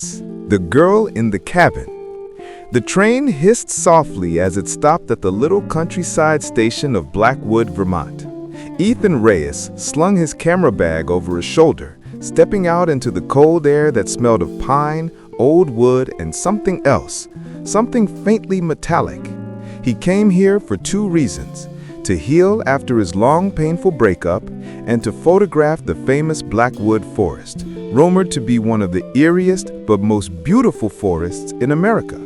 The Girl in the Cabin. The train hissed softly as it stopped at the little countryside station of Blackwood, Vermont. Ethan Reyes slung his camera bag over his shoulder, stepping out into the cold air that smelled of pine, old wood, and something else, something faintly metallic. He came here for two reasons: to heal after his long, painful breakup, and to photograph the famous Blackwood forest, rumored to be one of the eeriest but most beautiful forests in America.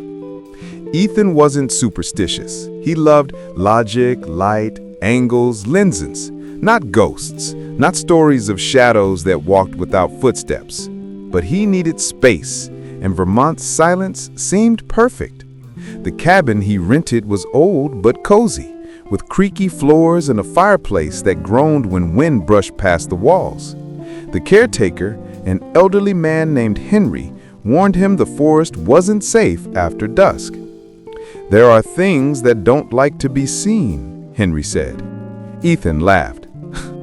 Ethan wasn't superstitious. He loved logic, light, angles, lenses, not ghosts, not stories of shadows that walked without footsteps. But he needed space, and Vermont's silence seemed perfect. The cabin he rented was old but cozy, with creaky floors and a fireplace that groaned when wind brushed past the walls. The caretaker, an elderly man named Henry, warned him the forest wasn't safe after dusk. "There are things that don't like to be seen," Henry said. Ethan laughed.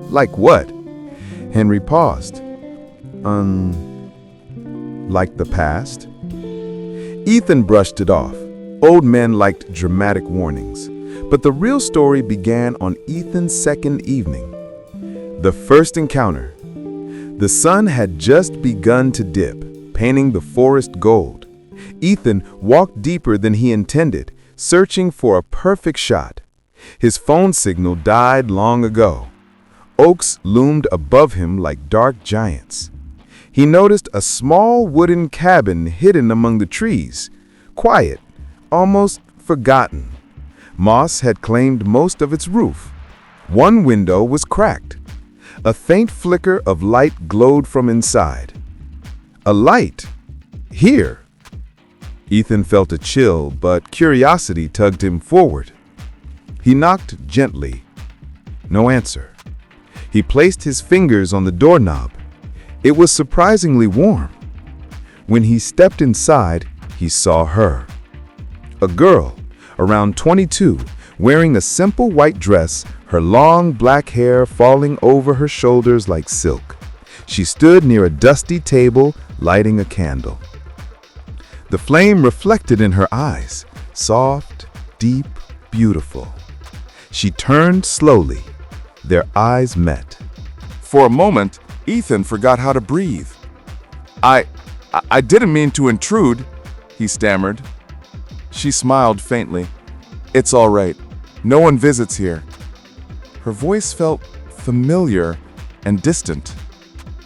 "Like what?" Henry paused. Like the past?" Ethan brushed it off. Old men liked dramatic warnings. But the real story began on Ethan's second evening. The first encounter. The sun had just begun to dip, painting the forest gold. Ethan walked deeper than he intended, searching for a perfect shot. His phone signal died long ago. Oaks loomed above him like dark giants. He noticed a small wooden cabin hidden among the trees, quiet, almost forgotten. Moss had claimed most of its roof. One window was cracked. A faint flicker of light glowed from inside. A light? Here? Ethan felt a chill, but curiosity tugged him forward. He knocked gently. No answer. He placed his fingers on the doorknob. It was surprisingly warm. When he stepped inside, he saw her. A girl, around 22, wearing a simple white dress, her long black hair falling over her shoulders like silk. She stood near a dusty table, lighting a candle. The flame reflected in her eyes, soft, deep, beautiful. She turned slowly. Their eyes met. For a moment, Ethan forgot how to breathe. I didn't mean to intrude," he stammered. She smiled faintly. "It's all right. No one visits here." Her voice felt familiar and distant.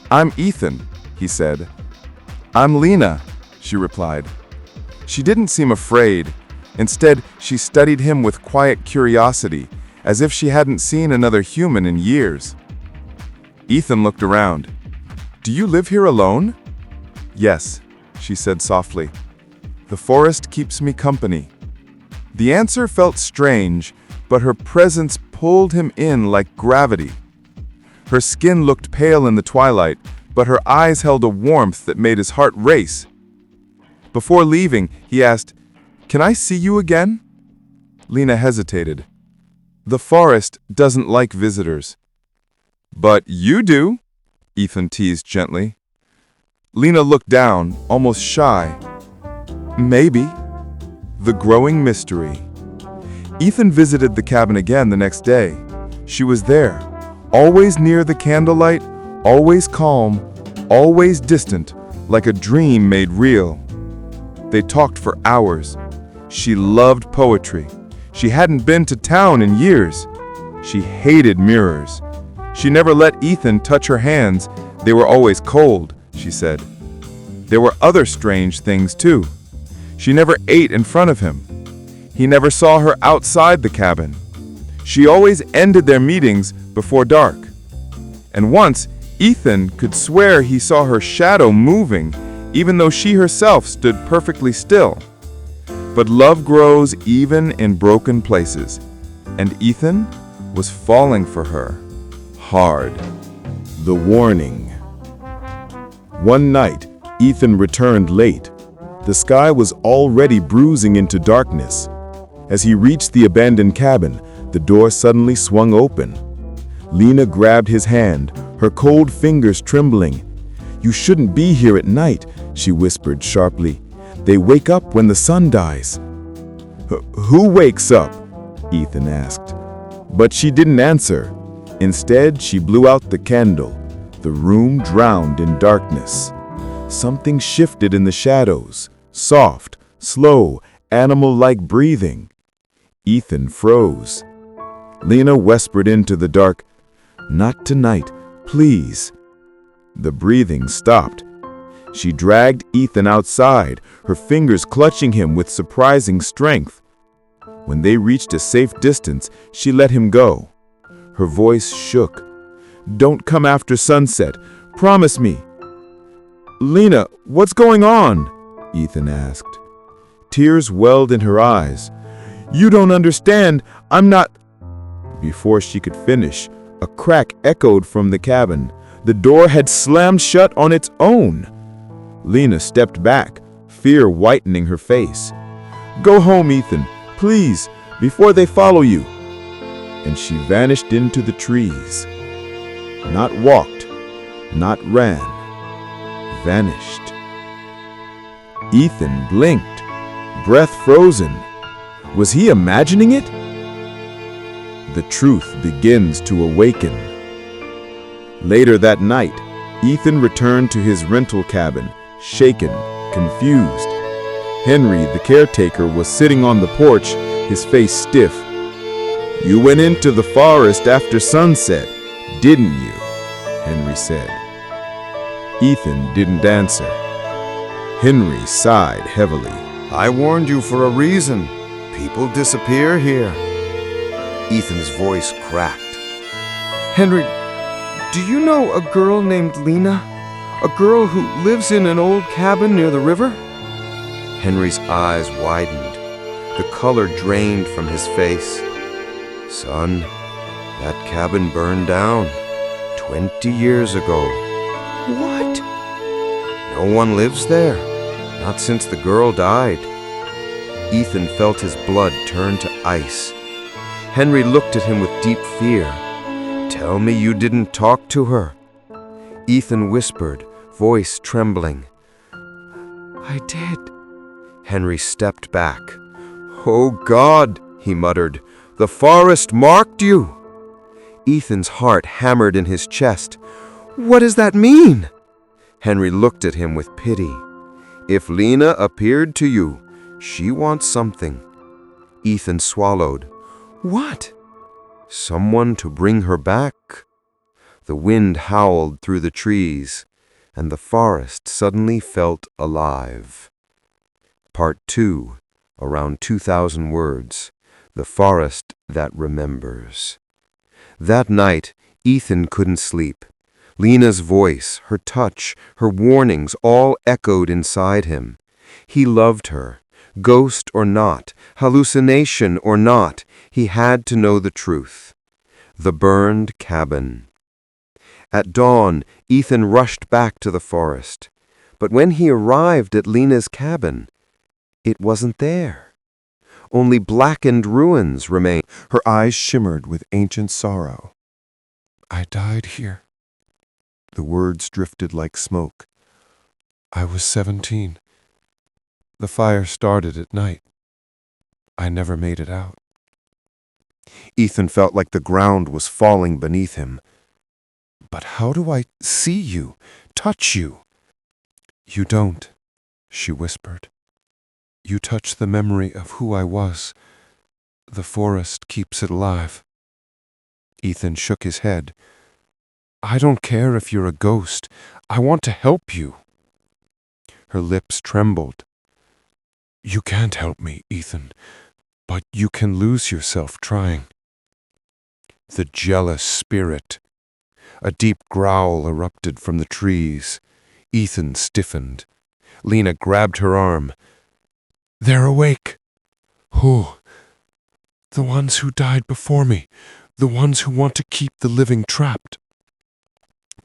"I'm Ethan," he said. "I'm Lena," she replied. She didn't seem afraid. Instead, she studied him with quiet curiosity, as if she hadn't seen another human in years. Ethan looked around. "Do you live here alone?" "Yes," she said softly. "The forest keeps me company." The answer felt strange, but her presence pulled him in like gravity. Her skin looked pale in the twilight, but her eyes held a warmth that made his heart race. Before leaving, he asked, "Can I see you again?" Lena hesitated. "The forest doesn't like visitors." "But you do," Ethan teased gently. Lena looked down, almost shy. "Maybe." The growing mystery. Ethan visited the cabin again the next day. She was there, always near the candlelight, always calm, always distant, like a dream made real. They talked for hours. She loved poetry. She hadn't been to town in years. She hated mirrors. She never let Ethan touch her hands. They were always cold, she said. There were other strange things too. She never ate in front of him. He never saw her outside the cabin. She always ended their meetings before dark. And once, Ethan could swear he saw her shadow moving, even though she herself stood perfectly still. But love grows even in broken places, and Ethan was falling for her. Hard. The warning. One night, Ethan returned late. The sky was already bruising into darkness. As he reached the abandoned cabin, the door suddenly swung open. Lena grabbed his hand, her cold fingers trembling. You shouldn't be here at night," she whispered sharply. "They wake up when the sun dies." Who wakes up?" Ethan asked. But she didn't answer. Instead, she blew out the candle. The room drowned in darkness. Something shifted in the shadows, soft, slow, animal-like breathing. Ethan froze. Lena whispered into the dark, "Not tonight, please." The breathing stopped. She dragged Ethan outside, her fingers clutching him with surprising strength. When they reached a safe distance, she let him go. Her voice shook. "Don't come after sunset. Promise me." "Lena, what's going on?" Ethan asked. Tears welled in her eyes. "You don't understand. I'm not—" Before she could finish, a crack echoed from the cabin. The door had slammed shut on its own. Lena stepped back, fear whitening her face. "Go home, Ethan, please, before they follow you." And she vanished into the trees. Not walked, not ran, vanished. Ethan blinked, breath frozen. Was he imagining it? The truth begins to awaken. Later that night, Ethan returned to his rental cabin, shaken, confused. Henry, the caretaker, was sitting on the porch, his face stiff. "You went into the forest after sunset, didn't you?" Henry said. Ethan didn't answer. Henry sighed heavily. "I warned you for a reason. People disappear here." Ethan's voice cracked. "Henry, do you know a girl named Lena? A girl who lives in an old cabin near the river?" Henry's eyes widened. The color drained from his face. "Son, that cabin burned down 20 years ago." "What?" "No one lives there, not since the girl died." Ethan felt his blood turn to ice. Henry looked at him with deep fear. "Tell me you didn't talk to her." Ethan whispered, voice trembling. "I did." Henry stepped back. "Oh God," he muttered, "the forest marked you." Ethan's heart hammered in his chest. "What does that mean?" Henry looked at him with pity. "If Lena appeared to you, she wants something." Ethan swallowed. "What?" "Someone to bring her back." The wind howled through the trees, and the forest suddenly felt alive. Part 2, around 2,000 words. The Forest That Remembers. That night, Ethan couldn't sleep. Lena's voice, her touch, her warnings all echoed inside him. He loved her. Ghost or not, hallucination or not, he had to know the truth. The burned cabin. At dawn, Ethan rushed back to the forest. But when he arrived at Lena's cabin, it wasn't there. Only blackened ruins remained. Her eyes shimmered with ancient sorrow. "I died here." The words drifted like smoke. "I was 17. The fire started at night. I never made it out." Ethan felt like the ground was falling beneath him. "But how do I see you, touch you?" "You don't," she whispered. "You touch the memory of who I was. The forest keeps it alive." Ethan shook his head. "I don't care if you're a ghost. I want to help you." Her lips trembled. "You can't help me, Ethan, but you can lose yourself trying." The jealous spirit. A deep growl erupted from the trees. Ethan stiffened. Lena grabbed her arm. "They're awake." "Who?" "The ones who died before me. The ones who want to keep the living trapped."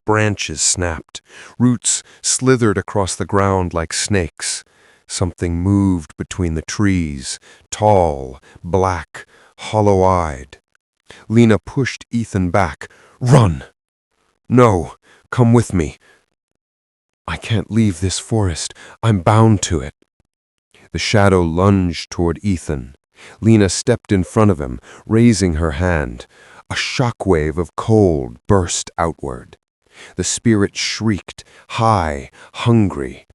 Branches snapped. Roots slithered across the ground like snakes. Something moved between the trees, tall, black, hollow-eyed. Lena pushed Ethan back. "Run!" "No, come with me." I can't leave this forest. I'm bound to it. The shadow lunged toward Ethan. Lena stepped in front of him, raising her hand. A shockwave of cold burst outward. The spirit shrieked, high, hungry.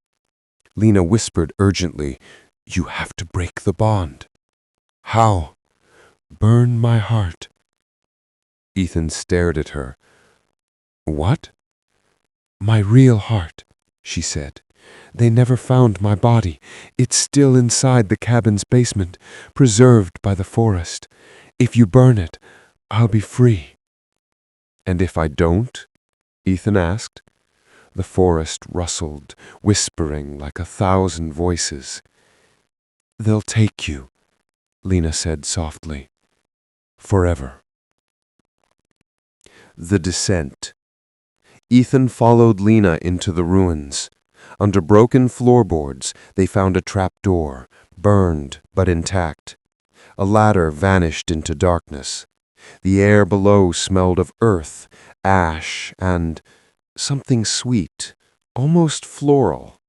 Lena whispered urgently, "You have to break the bond." "How?" "Burn my heart." Ethan stared at her. "What?" "My real heart," she said. "They never found my body. It's still inside the cabin's basement, preserved by the forest. If you burn it, I'll be free." "And if I don't?" Ethan asked. The forest rustled, whispering like 1,000 voices. "They'll take you," Lena said softly. "Forever." The descent. Ethan followed Lena into the ruins. Under broken floorboards, they found a trapdoor, burned but intact. A ladder vanished into darkness. The air below smelled of earth, ash, and something sweet, almost floral.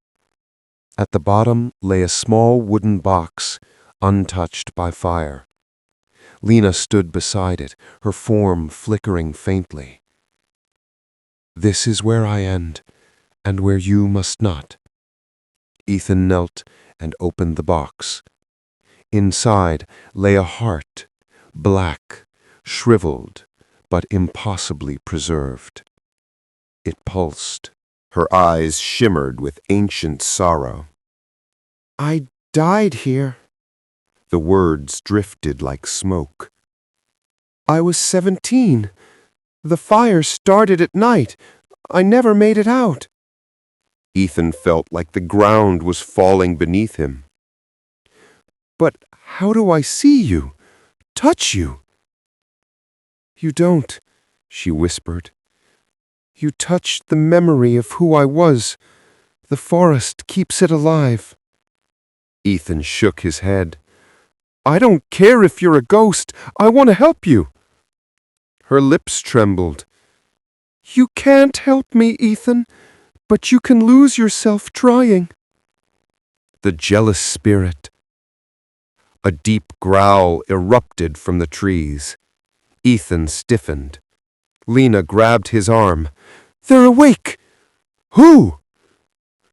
At the bottom lay a small wooden box, untouched by fire. Lena stood beside it, her form flickering faintly. "This is where I end, and where you must not." Ethan knelt and opened the box. Inside lay a heart, black, shriveled, but impossibly preserved. It pulsed. Her eyes shimmered with ancient sorrow. "I died here." The words drifted like smoke. "I was 17. The fire started at night. I never made it out." Ethan felt like the ground was falling beneath him. "But how do I see you? Touch you?" "You don't," she whispered. "You touched the memory of who I was. The forest keeps it alive." Ethan shook his head. "I don't care if you're a ghost. I want to help you." Her lips trembled. "You can't help me, Ethan, but you can lose yourself trying." The jealous spirit. A deep growl erupted from the trees. Ethan stiffened. Lena grabbed his arm. "They're awake!" "Who?"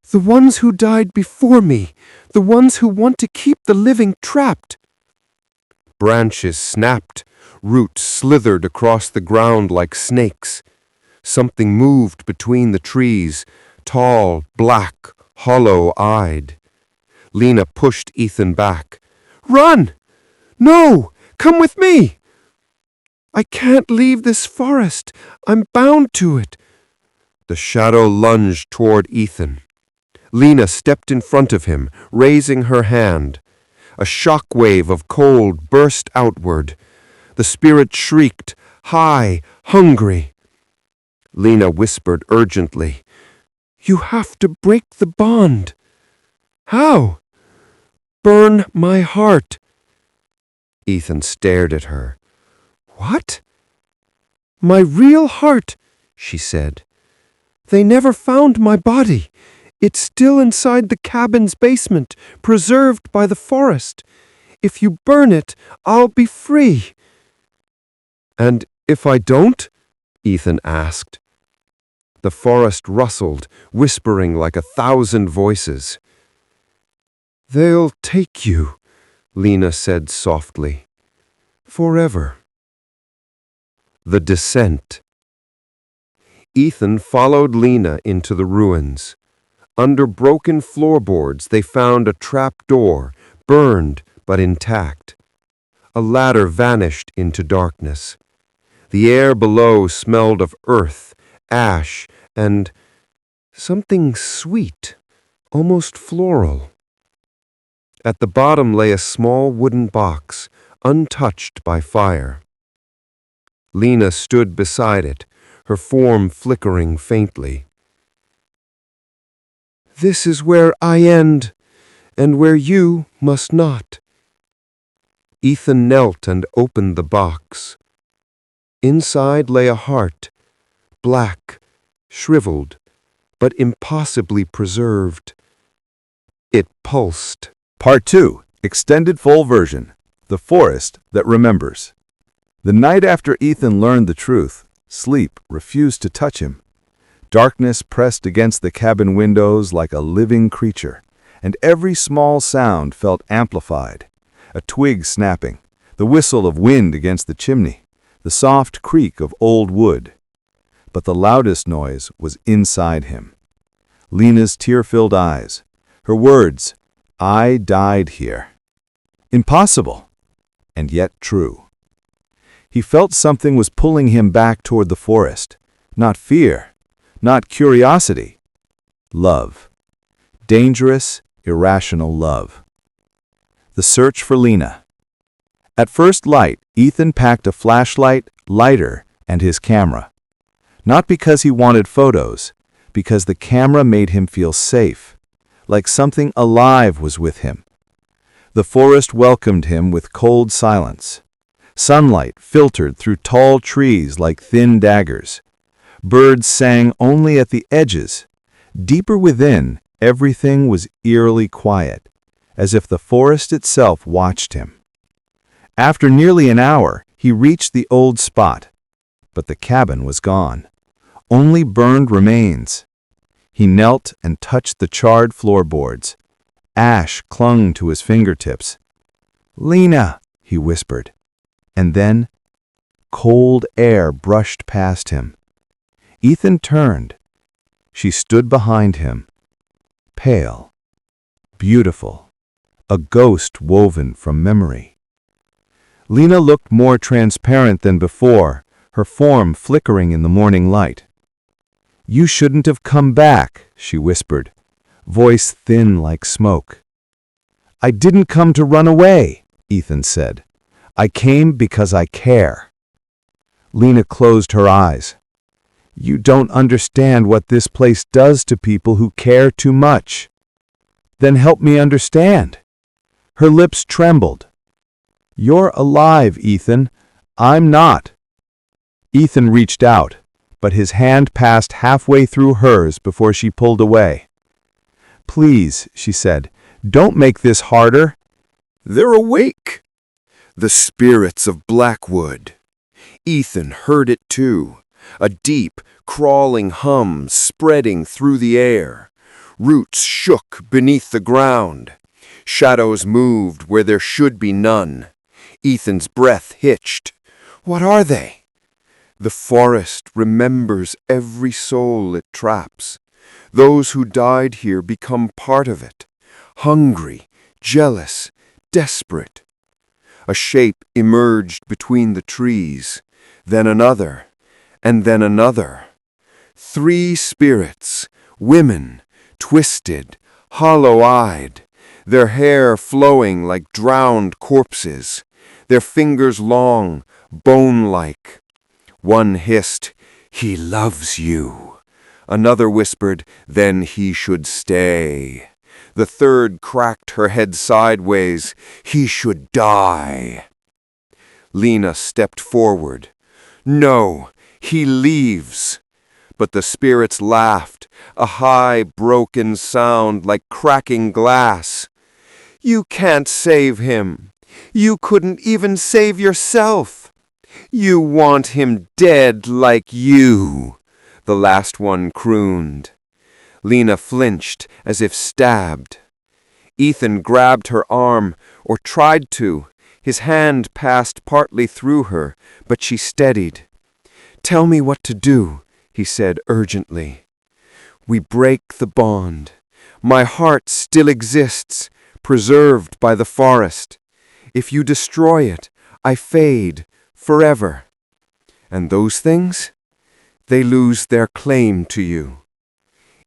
"The ones who died before me. The ones who want to keep the living trapped." Branches snapped. Roots slithered across the ground like snakes. Something moved between the trees, tall, black, hollow-eyed. Lena pushed Ethan back. "Run! No! Come with me!" "I can't leave this forest. I'm bound to it." The shadow lunged toward Ethan. Lena stepped in front of him, raising her hand. A shock wave of cold burst outward. The spirit shrieked, high, hungry. Lena whispered urgently, "You have to break the bond." "How?" "Burn my heart." Ethan stared at her. "What?" "My real heart," she said. "They never found my body. It's still inside the cabin's basement, preserved by the forest. If you burn it, I'll be free." "And if I don't?" Ethan asked. The forest rustled, whispering like 1,000 voices. "They'll take you," Lena said softly. "Forever." The descent. Ethan followed Lena into the ruins. Under broken floorboards, they found a trap-door, burned but intact. A ladder vanished into darkness. The air below smelled of earth, ash, and something sweet, almost floral. At the bottom lay a small wooden box, untouched by fire. Lena stood beside it, her form flickering faintly. "This is where I end, and where you must not." Ethan knelt and opened the box. Inside lay a heart, black, shriveled, but impossibly preserved. It pulsed. Part 2, extended full version, The Forest That Remembers. The night after Ethan learned the truth, sleep refused to touch him. Darkness pressed against the cabin windows like a living creature, and every small sound felt amplified. A twig snapping, the whistle of wind against the chimney, the soft creak of old wood. But the loudest noise was inside him. Lena's tear-filled eyes, her words, "I died here." Impossible, and yet true. He felt something was pulling him back toward the forest. Not fear, not curiosity. Love. Dangerous, irrational love. The search for Lena. At first light, Ethan packed a flashlight, lighter, and his camera. Not because he wanted photos, because the camera made him feel safe, like something alive was with him. The forest welcomed him with cold silence. Sunlight filtered through tall trees like thin daggers. Birds sang only at the edges. Deeper within, everything was eerily quiet, as if the forest itself watched him. After nearly an hour, he reached the old spot, but the cabin was gone. Only burned remains. He knelt and touched the charred floorboards. Ash clung to his fingertips. "Lena," he whispered. And then, cold air brushed past him. Ethan turned. She stood behind him, pale, beautiful, a ghost woven from memory. Lena looked more transparent than before, her form flickering in the morning light. "You shouldn't have come back," she whispered, voice thin like smoke. "I didn't come to run away," Ethan said. "I came because I care." Lena closed her eyes. "You don't understand what this place does to people who care too much." "Then help me understand." Her lips trembled. "You're alive, Ethan. I'm not." Ethan reached out, but his hand passed halfway through hers before she pulled away. "Please," she said, "don't make this harder." "They're awake. The spirits of Blackwood." Ethan heard it too, a deep, crawling hum spreading through the air. Roots shook beneath the ground. Shadows moved where there should be none. Ethan's breath hitched. What are they? The forest remembers every soul it traps. Those who died here become part of it. Hungry, jealous, desperate. A shape emerged between the trees, then another, and then another. 3 spirits, women, twisted, hollow-eyed, their hair flowing like drowned corpses, their fingers long, bone-like. One hissed, "He loves you." Another whispered, "Then he should stay." The third cracked her head sideways, "He should die." Lena stepped forward. "No, he leaves." But the spirits laughed, a high, broken sound like cracking glass. "You can't save him. You couldn't even save yourself. You want him dead like you," the last one crooned. Lena flinched as if stabbed. Ethan grabbed her arm, or tried to. His hand passed partly through her, but she steadied. "Tell me what to do," he said urgently. "We break the bond. My heart still exists, preserved by the forest. If you destroy it, I fade forever. And those things? They lose their claim to you."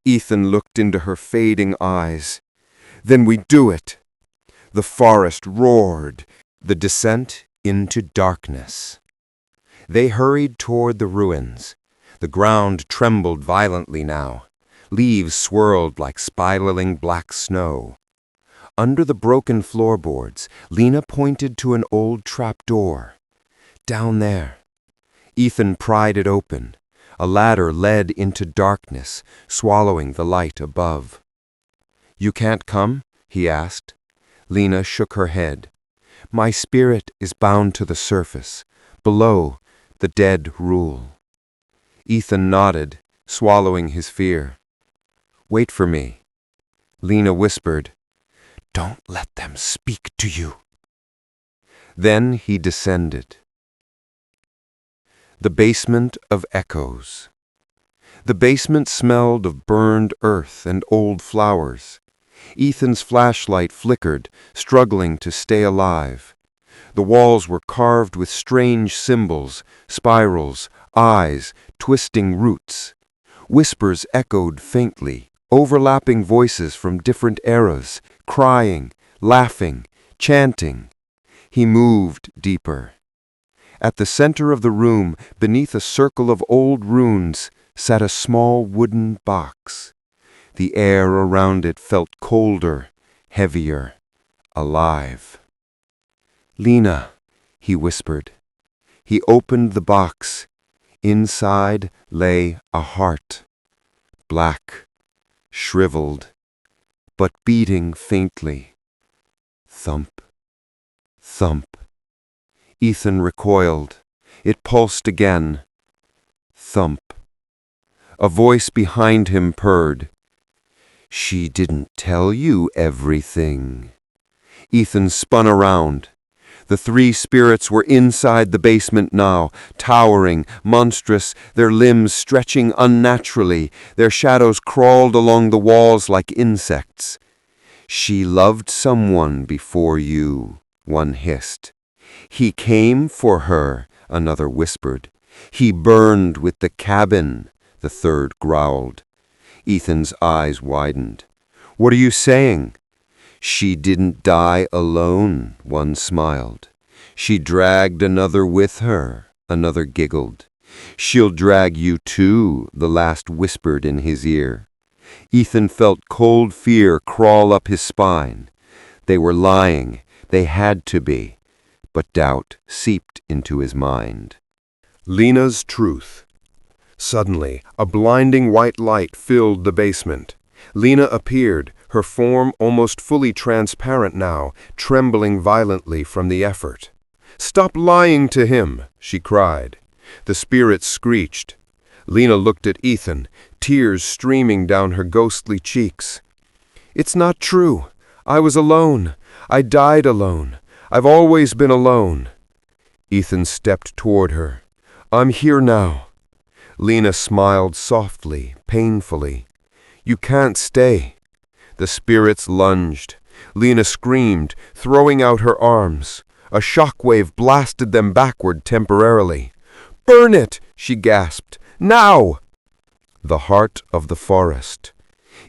Ethan looked into her fading eyes. "Then we do it." The forest roared, the descent into darkness. They hurried toward the ruins. The ground trembled violently now. Leaves swirled like spiraling black snow. Under the broken floorboards, Lena pointed to an old trap door. "Down there." Ethan pried it open. A ladder led into darkness, swallowing the light above. "You can't come?" he asked. Lena shook her head. "My spirit is bound to the surface. Below, the dead rule." Ethan nodded, swallowing his fear. "Wait for me." Lena whispered, "Don't let them speak to you." Then he descended. The basement of echoes. The basement smelled of burned earth and old flowers. Ethan's flashlight flickered, struggling to stay alive. The walls were carved with strange symbols, spirals, eyes, twisting roots. Whispers echoed faintly, overlapping voices from different eras, crying, laughing, chanting. He moved deeper. At the center of the room, beneath a circle of old runes, sat a small wooden box. The air around it felt colder, heavier, alive. "Lena," he whispered. He opened the box. Inside lay a heart, black, shriveled, but beating faintly. Thump, thump. Ethan recoiled. It pulsed again. Thump. A voice behind him purred. "She didn't tell you everything." Ethan spun around. The three spirits were inside the basement now, towering, monstrous, their limbs stretching unnaturally. Their shadows crawled along the walls like insects. "She loved someone before you," one hissed. "He came for her," another whispered. "He burned with the cabin," the third growled. Ethan's eyes widened. "What are you saying?" "She didn't die alone," one smiled. "She dragged another with her," another giggled. "She'll drag you too," the last whispered in his ear. Ethan felt cold fear crawl up his spine. They were lying. They had to be. But doubt seeped into his mind. Lena's truth. Suddenly, a blinding white light filled the basement. Lena appeared, her form almost fully transparent now, trembling violently from the effort. "Stop lying to him!" she cried. The spirit screeched. Lena looked at Ethan, tears streaming down her ghostly cheeks. "It's not true. I was alone. I died alone. I've always been alone." Ethan stepped toward her. "I'm here now." Lena smiled softly, painfully. "You can't stay." The spirits lunged. Lena screamed, throwing out her arms. A shockwave blasted them backward temporarily. "Burn it!" she gasped. "Now!" The heart of the forest.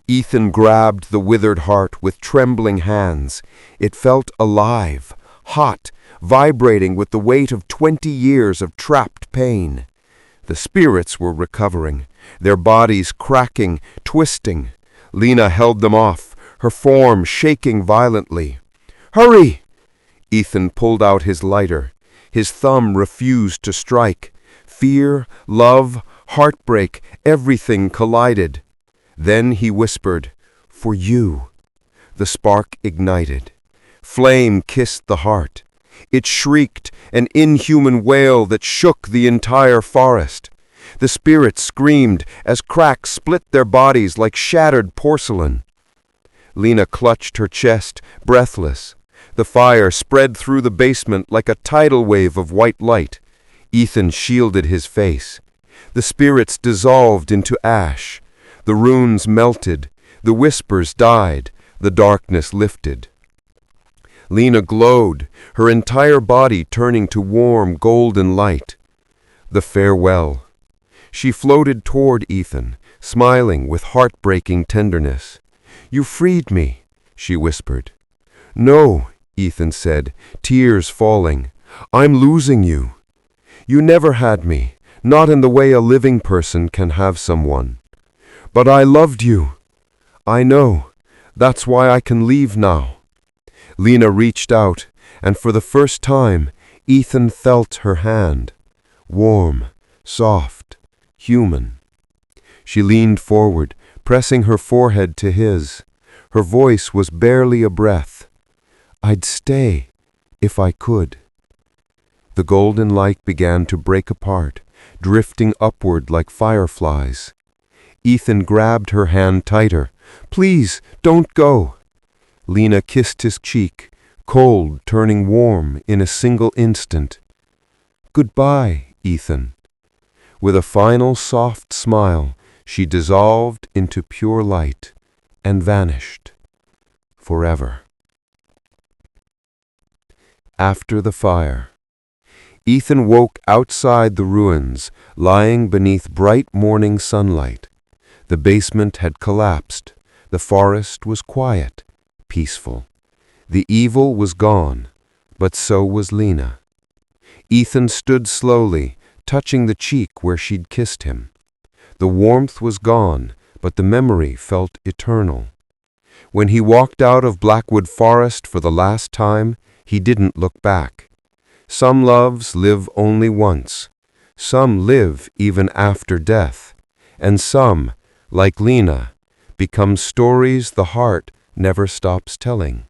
Ethan grabbed the withered heart with trembling hands. It felt alive, hot, vibrating with the weight of 20 years of trapped pain. The spirits were recovering, their bodies cracking, twisting. Lena held them off, her form shaking violently. "Hurry!" Ethan pulled out his lighter. His thumb refused to strike. Fear, love, heartbreak, everything collided. Then he whispered, "For you." The spark ignited. Flame kissed the heart. It shrieked, an inhuman wail that shook the entire forest. The spirits screamed as cracks split their bodies like shattered porcelain. Lena clutched her chest, breathless. The fire spread through the basement like a tidal wave of white light. Ethan shielded his face. The spirits dissolved into ash. The runes melted. The whispers died. The darkness lifted. Lena glowed, her entire body turning to warm, golden light. The farewell. She floated toward Ethan, smiling with heartbreaking tenderness. "You freed me," she whispered. "No," Ethan said, tears falling. "I'm losing you. You never had me, not in the way a living person can have someone. But I loved you. I know. That's why I can leave now." Lena reached out, and for the first time, Ethan felt her hand. Warm, soft, human. She leaned forward, pressing her forehead to his. Her voice was barely a breath. "I'd stay, if I could." The golden light began to break apart, drifting upward like fireflies. Ethan grabbed her hand tighter. "Please, don't go." Lena kissed his cheek, cold turning warm in a single instant. "Goodbye, Ethan." With a final soft smile, she dissolved into pure light and vanished forever. After the fire, Ethan woke outside the ruins, lying beneath bright morning sunlight. The basement had collapsed. The forest was quiet, peaceful. The evil was gone, but so was Lena. Ethan stood slowly, touching the cheek where she'd kissed him. The warmth was gone, but the memory felt eternal. When he walked out of Blackwood Forest for the last time, he didn't look back. Some loves live only once. Some live even after death. And some, like Lena, become stories the heart never stops telling.